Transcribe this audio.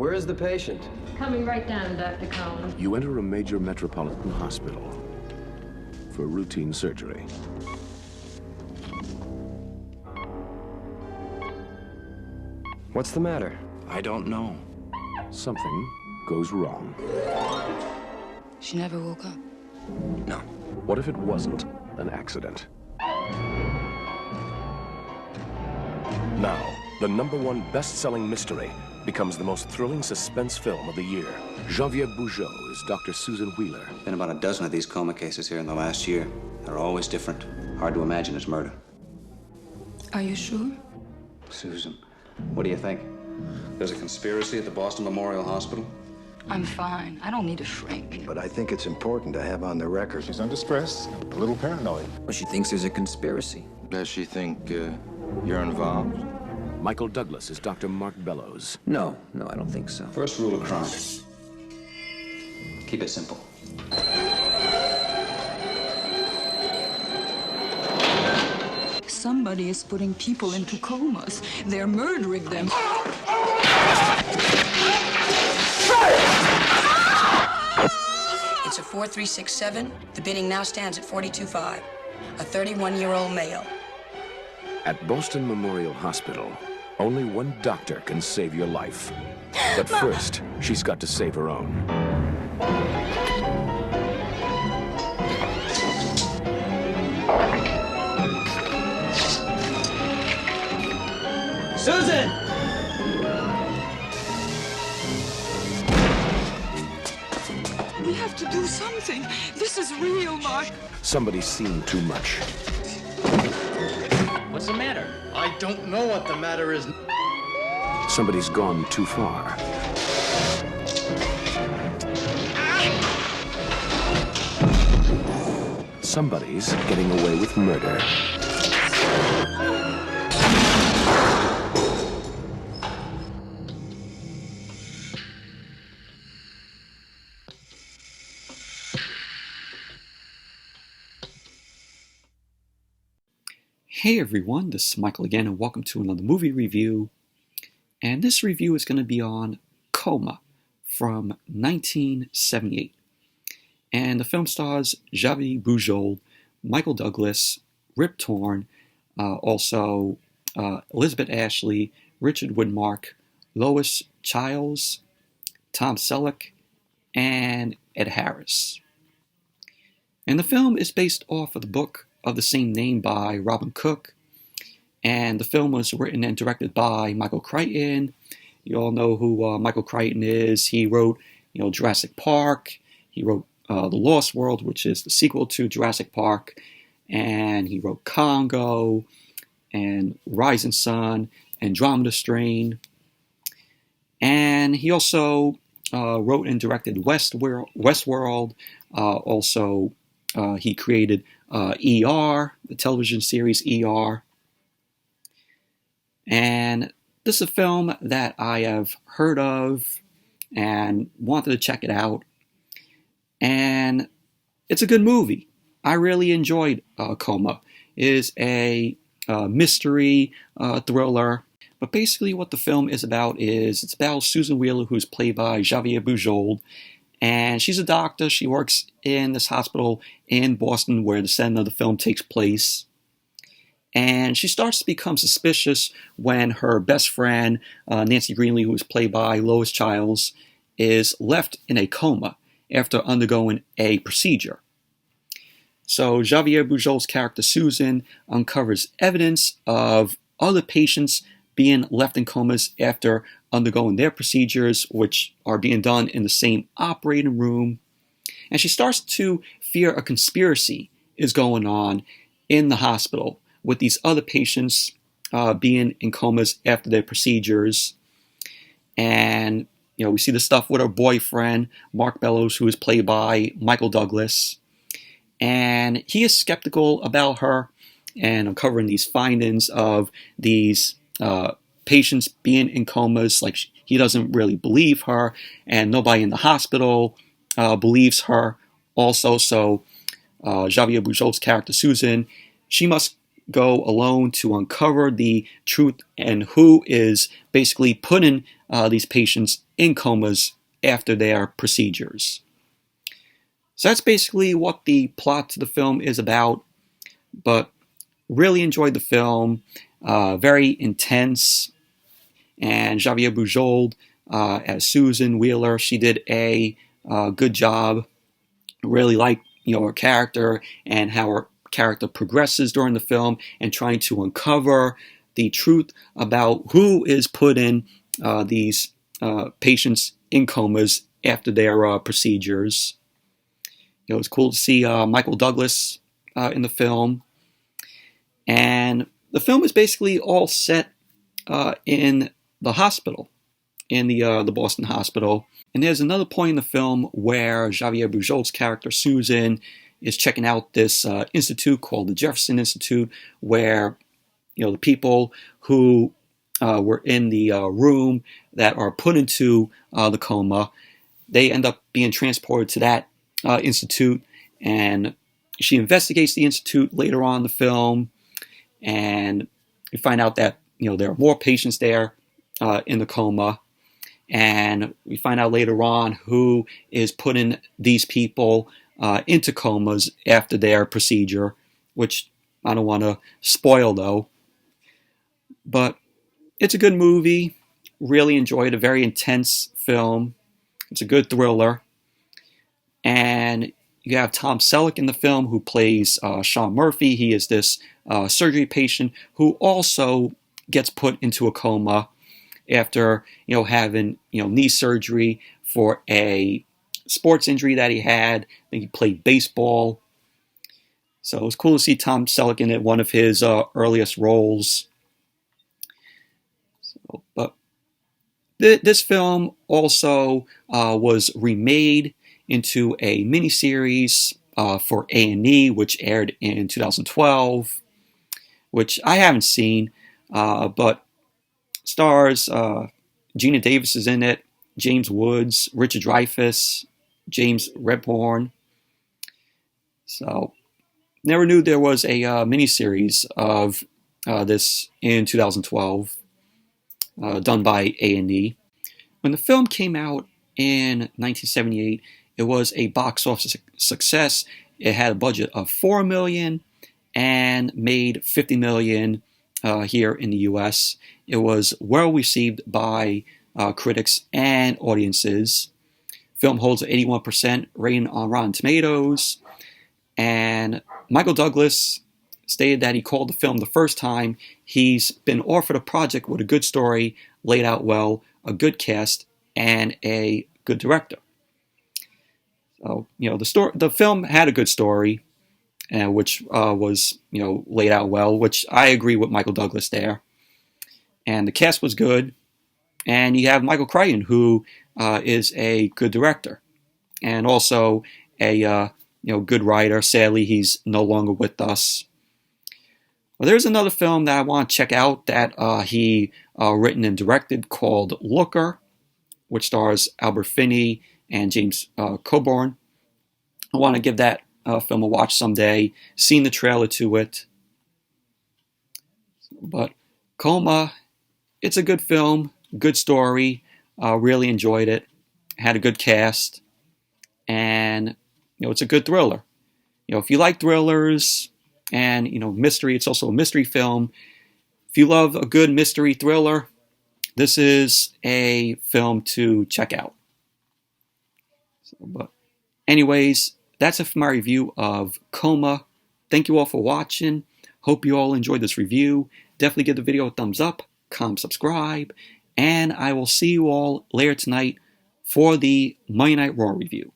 Where is the patient? Coming right down, Dr. Cohen. You enter a major metropolitan hospital for routine surgery. What's the matter? I don't know. Something goes wrong. She never woke up. No. What if it wasn't an accident? Now, the #1 best-selling mystery becomes the most thrilling suspense film of the year. Geneviève Bujold is Dr. Susan Wheeler. Been about a dozen of these coma cases here in the last year. They're always different. Hard to imagine it's murder. Are you sure? Susan, what do you think? There's a conspiracy at the Boston Memorial Hospital? I'm fine. I don't need a shrink. But I think it's important to have on the record. She's under stress, a little paranoid. Well, she thinks there's a conspiracy. Does she think you're involved? Michael Douglas is Dr. Mark Bellows. No, I don't think so. First rule of crime. Keep it simple. Somebody is putting people into comas. They're murdering them. It's a 4367. The bidding now stands at 42.5. A 31-year-old male. At Boston Memorial Hospital, only one doctor can save your life. But first, she's got to save her own. Susan! We have to do something. This is real, Mark. Somebody's seen too much. What's the matter? I don't know what the matter is. Somebody's gone too far. Somebody's getting away with murder. Hey everyone, this is Michael again, and welcome to another movie review. And this review is going to be on Coma from 1978. And the film stars Geneviève Bujold, Michael Douglas, Rip Torn, also Elizabeth Ashley, Richard Widmark, Lois Chiles, Tom Selleck, and Ed Harris. And the film is based off of the book of the same name by Robin Cook, and the film was written and directed by Michael Crichton. You all know who Michael Crichton is. He wrote, Jurassic Park. He wrote The Lost World, which is the sequel to Jurassic Park, and he wrote Congo, and Rising Sun, Andromeda Strain, and he also wrote and directed Westworld. Also, he created ER, the television series ER. And this is a film that I have heard of and wanted to check it out. And it's a good movie. I really enjoyed Coma. It is a mystery thriller. But basically what the film is about is it's about Susan Wheeler, who's played by Geneviève Bujold. And she's a doctor. She works in this hospital in Boston where the setting of the film takes place. And she starts to become suspicious when her best friend, Nancy Greenlee, who is played by Lois Chiles, is left in a coma after undergoing a procedure. So Geneviève Bujold's character Susan uncovers evidence of other patients being left in comas after undergoing their procedures, which are being done in the same operating room. And she starts to fear a conspiracy is going on in the hospital with these other patients being in comas after their procedures. And, we see the stuff with her boyfriend, Mark Bellows, who is played by Michael Douglas. And he is skeptical about her and uncovering these findings of these patients being in comas. Like, he doesn't really believe her, and nobody in the hospital believes her also. So Geneviève Bujold's character Susan, she must go alone to uncover the truth and who is basically putting these patients in comas after their procedures. So that's basically what the plot to the film is about, but really enjoyed the film. Very intense, and Geneviève Bujold as Susan Wheeler, she did a good job. Really like her character and how her character progresses during the film and trying to uncover the truth about who is putting these patients in comas after their procedures. It was cool to see Michael Douglas in the film. And the film is basically all set in the hospital, in the Boston hospital. And there's another point in the film where Geneviève Bujold's character, Susan, is checking out this institute called the Jefferson Institute, where the people who were in the room that are put into the coma, they end up being transported to that institute, and she investigates the institute later on in the film, and you find out that there are more patients there in the coma, and we find out later on who is putting these people into comas after their procedure, which I don't want to spoil though. But it's a good movie. Really enjoyed a very intense film. It's a good thriller. And you have Tom Selleck in the film, who plays Sean Murphy. He is this surgery patient who also gets put into a coma after having knee surgery for a sports injury that he had. I think he played baseball. So it was cool to see Tom Selleck in it, one of his earliest roles. But this film also was remade into a miniseries for A&E, which aired in 2012, which I haven't seen, but stars Gina Davis is in it, James Woods, Richard Dreyfuss, James Rebhorn. So never knew there was a miniseries of this in 2012, done by A&E. When the film came out in 1978, it was a box office success. It had a budget of $4 million and made $50 million here in the U.S. It was well received by critics and audiences. Film holds an 81% rating on Rotten Tomatoes, and Michael Douglas stated that he called the film the first time he's been offered a project with a good story, laid out well, a good cast, and a good director. So, the film had a good story, which was, laid out well, which I agree with Michael Douglas there. And the cast was good. And you have Michael Crichton, who is a good director and also a good writer. Sadly, he's no longer with us. Well, there's another film that I want to check out that he written and directed called Looker, which stars Albert Finney and James Coburn. I want to give that film a watch someday. Seen the trailer to it. But Coma, it's a good film, good story. Really enjoyed it. Had a good cast. And, it's a good thriller. If you like thrillers and, mystery, it's also a mystery film. If you love a good mystery thriller, this is a film to check out. But anyways, that's it for my review of Coma. Thank you all for watching. Hope you all enjoyed this review. Definitely give the video a thumbs up, comment, subscribe, and I will see you all later tonight for the Monday Night Raw review.